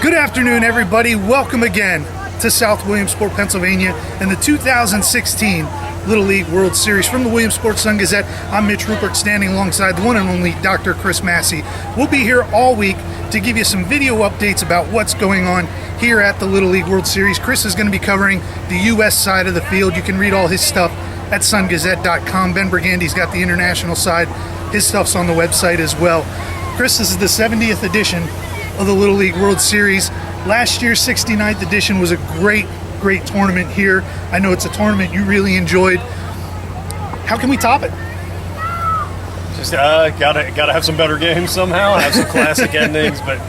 Good afternoon, everybody. Welcome again to South Williamsport, Pennsylvania, and the 2016 Little League World Series. From the Williamsport Sun-Gazette, I'm Mitch Rupert, standing alongside the one and only Dr. Chris Masse. We'll be here all week to give you some video updates about what's going on here at the Little League World Series. Chris is going to be covering the U.S. side of the field. You can read all his stuff at sungazette.com. Ben Brigandi's got the international side. His stuff's on the website as well. Chris, this is the 70th edition of the Little League World Series. Last year's 69th edition was a great tournament here. I know it's a tournament you really enjoyed. How can we top it? Just gotta have some better games somehow, have some classic endings. But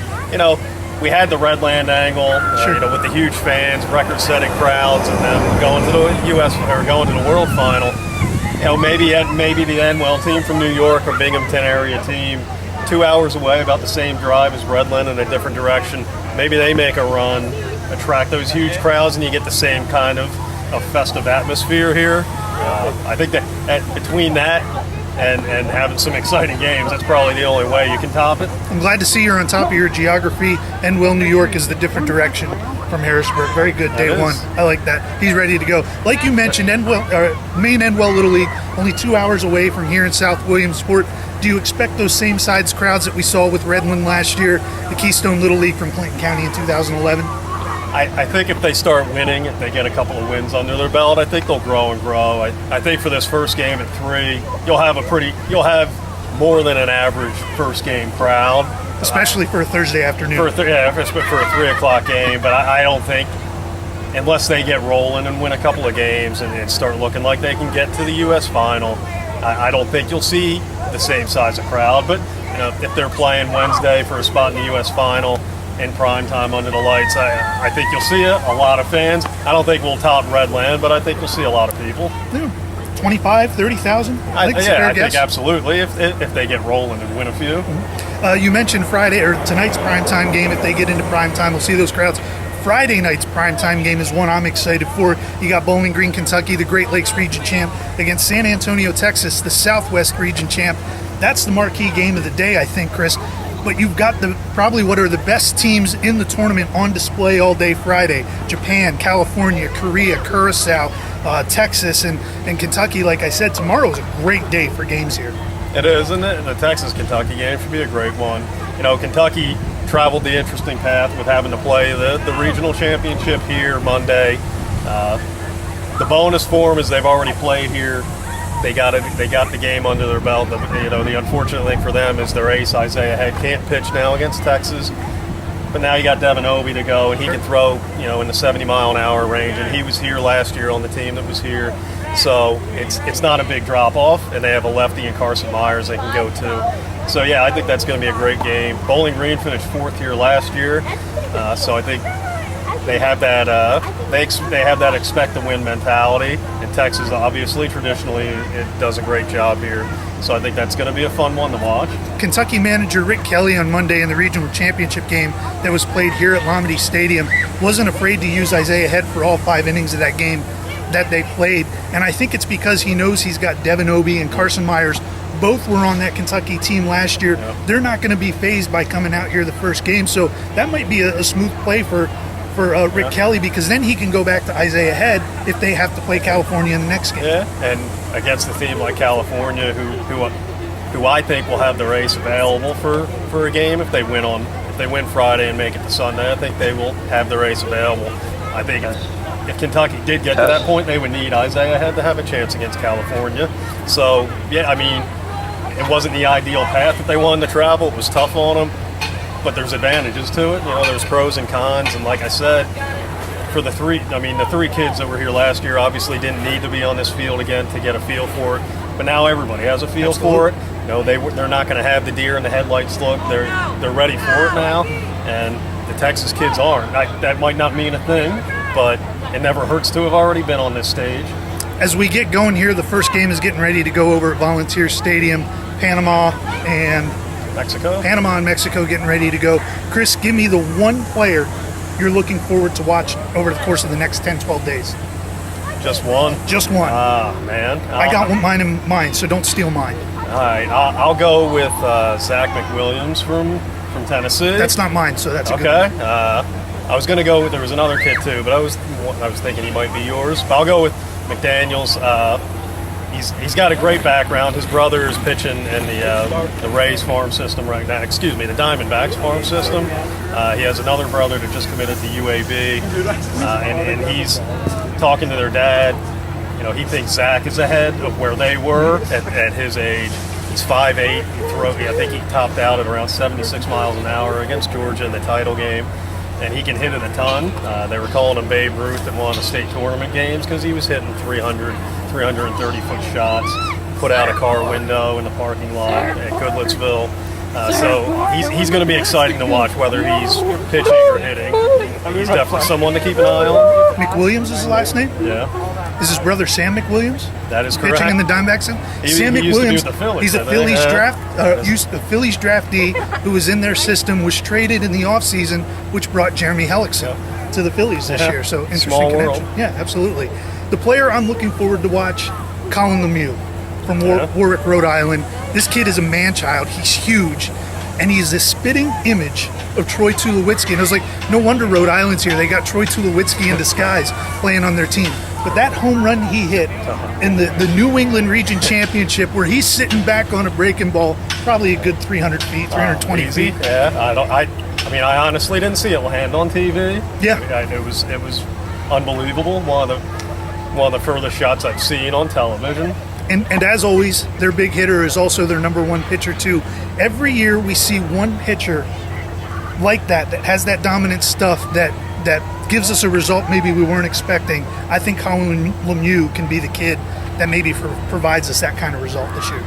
we had the Redland angle, Sure. with the huge fans, record-setting crowds, and then going to the U.S. or going to the World Final. Maybe the Endwell team from New York or Binghamton area team, 2 hours away, about the same drive as Redland in a different direction. Maybe they make a run, attract those huge crowds, and you get the same kind of festive atmosphere here. I think that between that and having some exciting games, that's probably the only way you can top it. I'm glad to see you're on top of your geography. Endwell, New York is the different direction from Harrisburg. Very good, day one. I like that. He's ready to go. Like you mentioned, main Endwell Little League, only 2 hours away from here in South Williamsport. Do you expect those same size crowds that we saw with Redland last year, the Keystone Little League from Clinton County in 2011? I think if they start winning, if they get a couple of wins under their belt, I think they'll grow and grow. I think for this first game at 3, you'll have more than an average first game crowd, Especially for a Thursday afternoon. for a 3 o'clock game. But I don't think, unless they get rolling and win a couple of games and start looking like they can get to the U.S. Final, I don't think you'll see the same size of crowd. But if they're playing Wednesday for a spot in the U.S. Final in prime time under the lights, I think you'll see a lot of fans. I don't think we'll top Redland, but I think you'll see a lot of people. 25, 30,000? I think it's a fair guess. Think absolutely if they get rolling and win a few. You mentioned Friday, or tonight's primetime game. If they get into primetime, we'll see those crowds. Friday night's primetime game is one I'm excited for. You got Bowling Green, Kentucky, the Great Lakes region champ, against San Antonio, Texas, the Southwest region champ. That's the marquee game of the day, I think, Chris. But you've got probably what are the best teams in the tournament on display all day Friday. Japan, California, Korea, Curacao, Texas, and Kentucky. Like I said, tomorrow is a great day for games here. It is, and the Texas-Kentucky game should be a great one. Kentucky traveled the interesting path with having to play the regional championship here Monday. The bonus for them is they've already played here. They got the game under their belt. The unfortunate thing for them is their ace Isaiah Head can't pitch now against Texas. But now you got Devin Obie to go, and he can throw in the 70-mile-an-hour range. And he was here last year on the team that was here, so it's not a big drop off. And they have a lefty in Carson Myers they can go to. So yeah, I think that's going to be a great game. Bowling Green finished 4th here last year, so I think they have that they have that expect to win mentality. And Texas, obviously, traditionally, it does a great job here. So I think that's going to be a fun one to watch. Kentucky manager Rick Kelly on Monday in the regional championship game that was played here at Lomity Stadium wasn't afraid to use Isaiah Head for all 5 innings of that game that they played. And I think it's because he knows he's got Devin Obie and Carson Myers. Both were on that Kentucky team last year. Yep. They're not going to be fazed by coming out here the first game. So that might be a smooth play for Rick Kelly, because then he can go back to Isaiah Head if they have to play California in the next game. Yeah, and against a team like California, who I think will have their ace available for a game if they win Friday and make it to Sunday, I think they will have their ace available. I think if Kentucky did get to that point, they would need Isaiah Head to have a chance against California. So yeah, I mean, it wasn't the ideal path that they wanted to travel. It was tough on them. But there's advantages to it. There's pros and cons. And like I said, for the 3 kids that were here last year obviously didn't need to be on this field again to get a feel for it. But now everybody has a feel for it. They're not going to have the deer in the headlights look. They're ready for it now. And the Texas kids aren't. That might not mean a thing, but it never hurts to have already been on this stage. As we get going here, the first game is getting ready to go over at Volunteer Stadium. Panama and Mexico getting ready to go. Chris, give me the one player you're looking forward to watch over the course of the next 10, 12 days. Just one? Just one. Man. I got mine in mind, so don't steal mine. All right. I'll go with Zach McWilliams from from Tennessee. That's not mine, so that's a good okay. one. I was going to go with, there was another kid too, but I was thinking he might be yours. But I'll go with McDaniels. He's got a great background. His brother is pitching in the Rays farm system right now. Excuse me, the Diamondbacks farm system. He has another brother that just committed to UAB, and he's talking to their dad. You know, he thinks Zach is ahead of where they were at his age. He's 5'8". I think he topped out at around 76 miles an hour against Georgia in the title game. And he can hit it a ton. They were calling him Babe Ruth at one of the state tournament games because he was hitting 330-foot shots, put out a car window in the parking lot at Goodlettsville. So he's going to be exciting to watch, whether he's pitching or hitting. He's definitely someone to keep an eye on. McWilliams is his last name? Yeah. Is his brother Sam McWilliams? That is correct. Pitching in the Diamondbacks? Sam he used to be McWilliams, with the Phillies, he's a Phillies Phillies draftee who was in their system, was traded in the offseason, which brought Jeremy Hellickson to the Phillies this year. So interesting Small connection. world. Yeah, absolutely. The player I'm looking forward to watch, Colin Lemieux from Warwick, Rhode Island. This kid is a man-child. He's huge. And he's a spitting image of Troy Tulowitzki. And I was like, no wonder Rhode Island's here. They got Troy Tulowitzki in disguise playing on their team. But that home run he hit in the New England Region Championship, where he's sitting back on a breaking ball, probably a good 300 feet, 320 feet. Yeah, I mean, I honestly didn't see it land on TV. Yeah. It was unbelievable. One of the furthest shots I've seen on television. And as always, their big hitter is also their number one pitcher too. Every year we see one pitcher like that has that dominant stuff that gives us a result maybe we weren't expecting. I think Colin Lemieux can be the kid that maybe provides us that kind of result this year.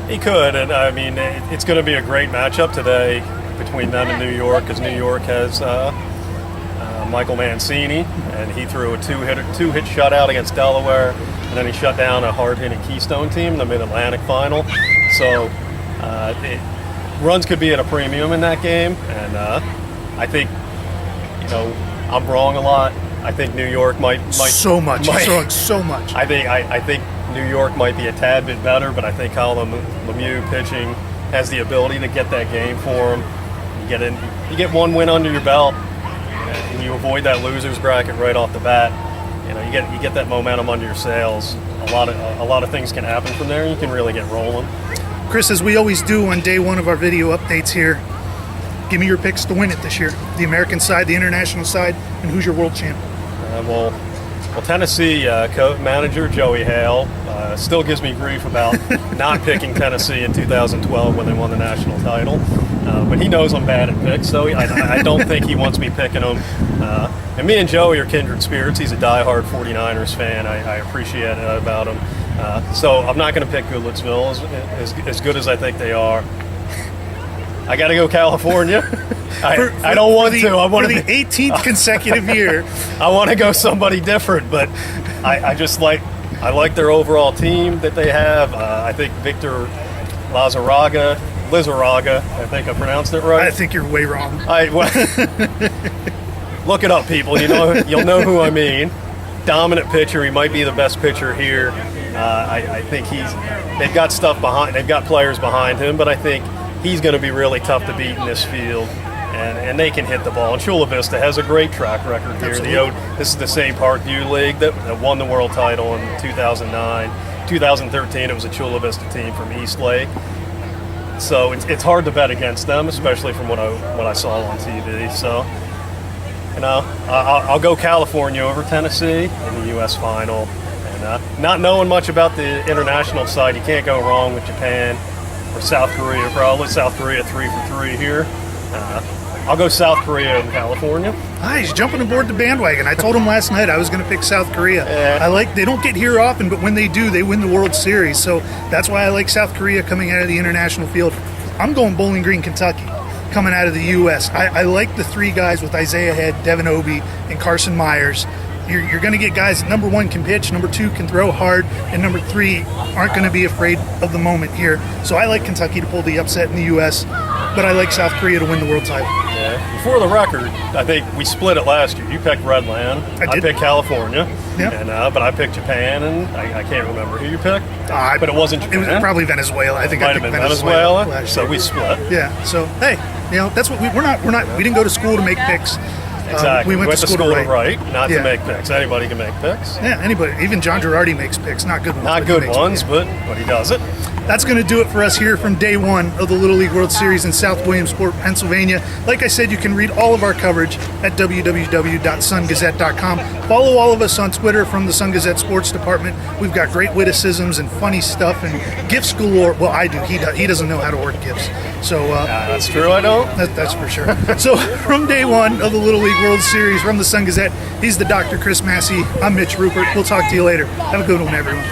He could, and I mean, it's going to be a great matchup today between them and New York, because New York has Michael Mancini, and he threw a two-hit shutout against Delaware, and then he shut down a hard-hitting Keystone team in the Mid-Atlantic final. So runs could be at a premium in that game, and I think, I'm wrong a lot. I think New York might so much. He's throwing so much. I think New York might be a tad bit better, but I think Colin Lemieux pitching has the ability to get that game for him. You get one win under your belt, and you avoid that losers bracket right off the bat. You get that momentum under your sails. A lot of things can happen from there, and you can really get rolling. Chris, as we always do on day one of our video updates here, give me your picks to win it this year. The American side, the international side, and who's your world champ? Well, Tennessee manager Joey Hale still gives me grief about not picking Tennessee in 2012 when they won the national title. But he knows I'm bad at picks, so I don't think he wants me picking them. And me and Joey are kindred spirits. He's a diehard 49ers fan. I appreciate it about him. So I'm not going to pick Goodlettsville as good as I think they are. I got to go California. I don't want to. I want for the 18th consecutive year. I want to go somebody different, but I like their overall team that they have. I think Victor Lizarraga, I think I pronounced it right. I think you're way wrong. Look it up, people. You'll know who I mean. Dominant pitcher. He might be the best pitcher here. I think they've got stuff behind. They've got players behind him, but I think he's going to be really tough to beat in this field, and they can hit the ball. And Chula Vista has a great track record here. This is the same Parkview League that won the world title in 2009. 2013, it was a Chula Vista team from East Lake. So it's hard to bet against them, especially from what I saw on TV. So, I'll go California over Tennessee in the U.S. final. And not knowing much about the international side, you can't go wrong with Japan. Or South Korea, probably. South Korea 3 for 3 here. I'll go South Korea in California. He's jumping aboard the bandwagon. I told him last night I was going to pick South Korea. Yeah. They don't get here often, but when they do, they win the World Series. So that's why I like South Korea coming out of the international field. I'm going Bowling Green, Kentucky, coming out of the U.S. I like the three guys with Isaiah Head, Devin Obie, and Carson Myers. You're going to get guys that, number one, can pitch, number two, can throw hard, and number three, aren't going to be afraid of the moment here. So I like Kentucky to pull the upset in the U.S., but I like South Korea to win the world title. Yeah. For the record, I think we split it last year. You picked Redland. I picked California. Yeah. But I picked Japan, and I can't remember who you picked. But it wasn't Japan. It was probably Venezuela. I think Might I have picked been Venezuela. last So year. we split. Yeah. So, hey, You know, that's what we're not. We didn't go to school to make picks. Exactly. We went to school to write. Not Yeah. to make picks. Anybody can make picks. Yeah, anybody. Even John Girardi makes picks. Not good ones. Not but he good makes ones, picks. but he does it. That's going to do it for us here from day one of the Little League World Series in South Williamsport, Pennsylvania. Like I said, you can read all of our coverage at www.sungazette.com. Follow all of us on Twitter from the Sun-Gazette Sports Department. We've got great witticisms and funny stuff and gifts galore. Well, I do. He doesn't know how to order gifts. So That's true, I don't. that's for sure. So from day one of the Little League World Series from the Sun-Gazette, he's the Dr. Chris Masse. I'm Mitch Rupert. We'll talk to you later. Have a good one, everyone.